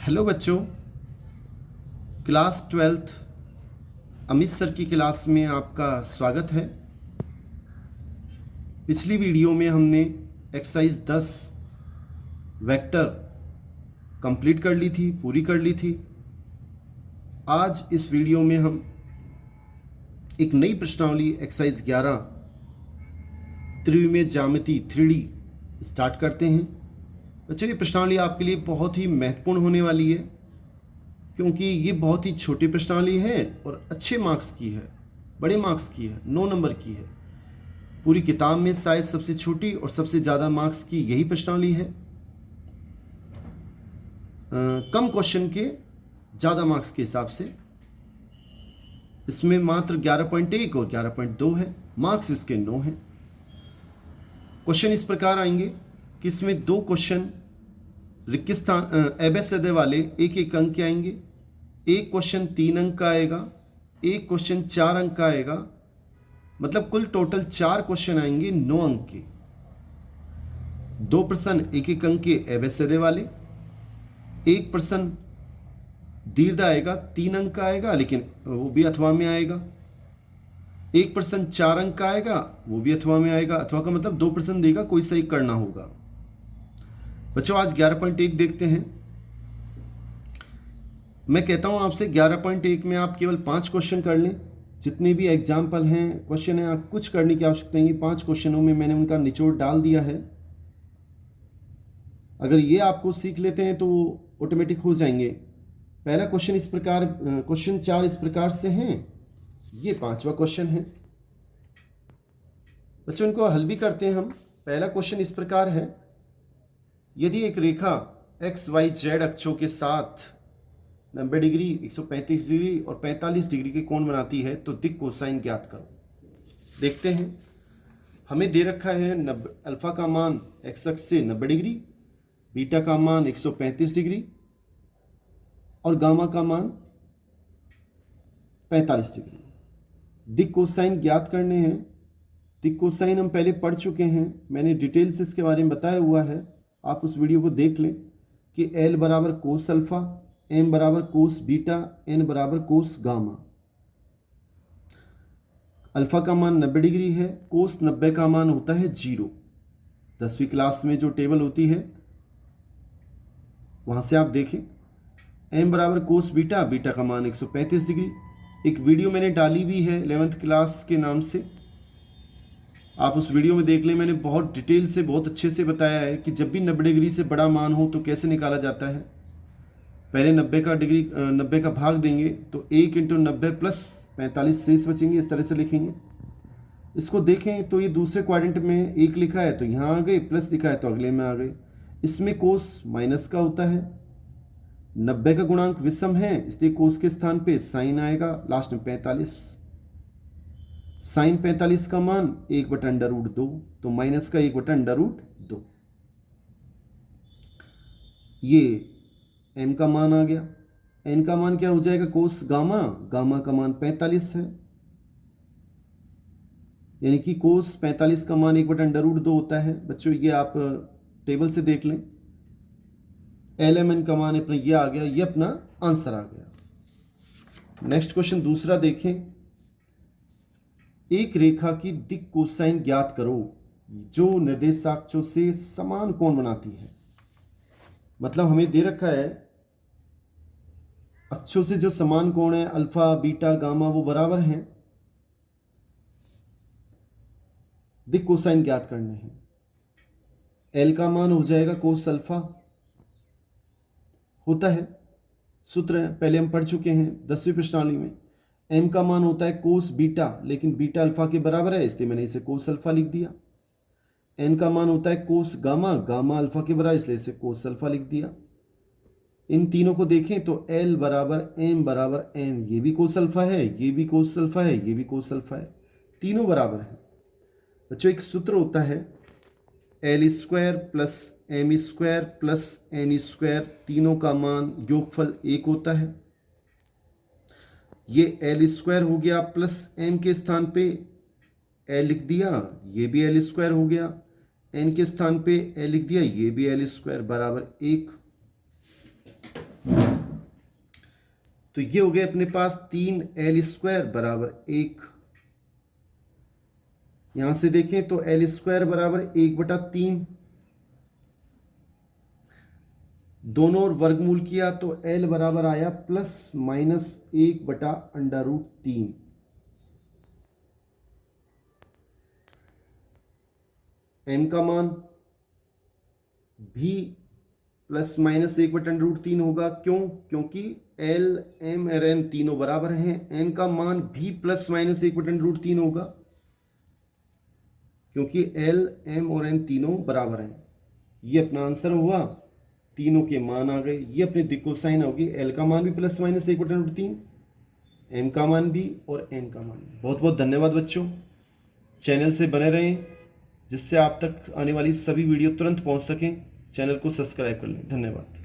Hello बच्चों, class 12th Amit sir की class में आपका स्वागत है। पिछली वीडियो में हमने एक्सरसाइज 10 वेक्टर कंप्लीट कर ली थी, पूरी कर ली थी। आज इस वीडियो में हम एक नई प्रश्नावली एक्सरसाइज 11 त्रिविमीय ज्यामिति 3D स्टार्ट करते हैं। बच्चों, ये प्रश्नावली आपके लिए बहुत ही महत्वपूर्ण होने वाली है क्योंकि ये बहुत ही छोटी प्रश्नावली है और अच्छे मार्क्स की है, बड़े मार्क्स की है, 9 नंबर की है। पूरी किताब में शायद सबसे छोटी और सबसे ज़्यादा मार्क्स की यही प्रश्नावली है। कम क्वेश्चन के ज़्यादा मार्क्स के हिसाब से इसमें मात्र 11.1 और 11.2 है। मार्क्स इसके 9 हैं। क्वेश्चन इस प्रकार आएंगे कि इसमें 2 क्वेश्चन रिक्त स्थान एबेसदे वाले एक एक अंक के आएंगे। एक क्वेश्चन 3 अंक का आएगा, एक क्वेश्चन 4 अंक का आएगा। मतलब कुल टोटल 4 क्वेश्चन आएंगे 9 अंक के। 2 प्रश्न एक एक अंक के एबेसदे वाले, एक प्रश्न दीर्घ आएगा, 3 अंक का आएगा लेकिन वो भी अथवा में आएगा। एक प्रश्न 4 अंक का आएगा, वो भी अथवा में आएगा। अथवा का मतलब 2 प्रश्न देगा, कोई सही करना होगा। बच्चों, आज 11.1 देखते हैं। मैं कहता हूं आपसे 11.1 में आप केवल 5 क्वेश्चन कर लें। जितने भी एग्जाम्पल हैं, क्वेश्चन हैं, आप कुछ करने की आवश्यकता नहीं है। 5 क्वेश्चनों में मैंने उनका निचोड़ डाल दिया है। अगर ये आपको सीख लेते हैं तो ऑटोमेटिक हो जाएंगे। पहला क्वेश्चन इस प्रकार, क्वेश्चन 4 इस प्रकार से हैं। ये 5वां क्वेश्चन है। बच्चों, इनको हल भी करते हैं हम। पहला क्वेश्चन इस प्रकार है, यदि एक रेखा एक्स वाई जेड अक्षों के साथ 90 डिग्री, 135 डिग्री और 45 डिग्री के कोण बनाती है तो दिक् कोसाइन ज्ञात करो। देखते हैं। हमें दे रखा है अल्फा का मान एक्स अक्ष से 90 डिग्री, बीटा का मान 135 डिग्री और गामा का मान 45 डिग्री। दिक् कोसाइन ज्ञात करने हैं। दिक् कोसाइन हम पहले पढ़ चुके हैं, मैंने डिटेल से इसके बारे में बताया हुआ है। आप उस वीडियो को देख लें कि L बराबर कोस अल्फा, M बराबर कोस बीटा, N बराबर कोस गामा। अल्फा का मान 90 डिग्री है, कोस 90 का मान होता है 0। 10वीं क्लास में जो टेबल होती है वहां से आप देखें। M बराबर कोस बीटा, बीटा का मान 135 डिग्री। एक वीडियो मैंने डाली भी है 11th क्लास के नाम से, आप उस वीडियो में देख लें। मैंने बहुत डिटेल से, बहुत अच्छे से बताया है कि जब भी 90 डिग्री से बड़ा मान हो तो कैसे निकाला जाता है। पहले 90 का भाग देंगे तो 1 × 90 प्लस 45 शेष बचेंगे। इस तरह से लिखेंगे। इसको देखें तो ये दूसरे क्वाड्रेंट में 1 लिखा है तो यहाँ आ गए, प्लस लिखा है तो अगले में आ गए। इसमें कोस माइनस का होता है। 90 का गुणांक विषम है इसलिए कोस के स्थान पे साइन आएगा, लास्ट में 45। साइन 45 का मान 1/√2, तो माइनस का 1/√2। ये m का मान आ गया। n का मान क्या हो जाएगा? कोस गामा, गामा का मान 45 है, यानी कि कोस 45 का मान 1/√2 होता है। बच्चों, ये आप टेबल से देख लें। LMN का मान अपना ये आ गया, ये अपना आंसर आ गया। नेक्स्ट क्वेश्चन दूसरा देखें। एक रेखा की दिक् कोसाइन ज्ञात करो जो निर्देशाक्षों से समान कोण बनाती है। मतलब हमें दे रखा है अक्षों से जो समान कोण है, अल्फा बीटा गामा, वो बराबर हैं। दिक् कोसाइन ज्ञात करने हैं। L का मान हो जाएगा कोस अल्फा, होता है, सूत्र है, पहले हम पढ़ चुके हैं 10वीं प्रश्नावली में। M का मान होता है कोस बीटा, लेकिन बीटा अल्फा के बराबर है इसलिए मैंने इसे कोस अल्फा लिख दिया। N का मान होता है कोस गामा, गामा अल्फा के बराबर इसलिए इसे कोस अल्फा लिख दिया। इन तीनों को देखें तो L बराबर M बराबर N, ये भी कोस अल्फा है, ये भी कोस अल्फा है, ये भी कोस अल्फा है, तीनों बराबर है। बच्चों, एक सूत्र होता है L² plus M² plus N², तीनों का मान योगफल 1 होता है। ये L² हो गया, प्लस M के स्थान पे L लिख दिया, ये भी L² हो गया। N के स्थान पे L लिख दिया, ये भी L² बराबर 1। तो ये हो गए अपने पास 3l² बराबर 1। यहां से देखें तो l² बराबर 1/3, दोनों और वर्गमूल किया तो l बराबर आया ±1/√3। m का मान भी ±1/√3 होगा। क्यों? क्योंकि l, m और n तीनों बराबर हैं। n का मान भी ±1/√3 होगा क्योंकि l, m और n तीनों बराबर हैं। ये अपना आंसर हुआ, तीनों के मान आ गए। ये अपनी दिक् कोसाइन होगी, l का मान भी ±1/√3, m का मान भी और n का मान भी। बहुत बहुत धन्यवाद बच्चों, चैनल से बने रहें जिससे आप तक आने वाली सभी वीडियो तुरंत पहुंच सकें। चैनल को सब्सक्राइब कर लें। धन्यवाद।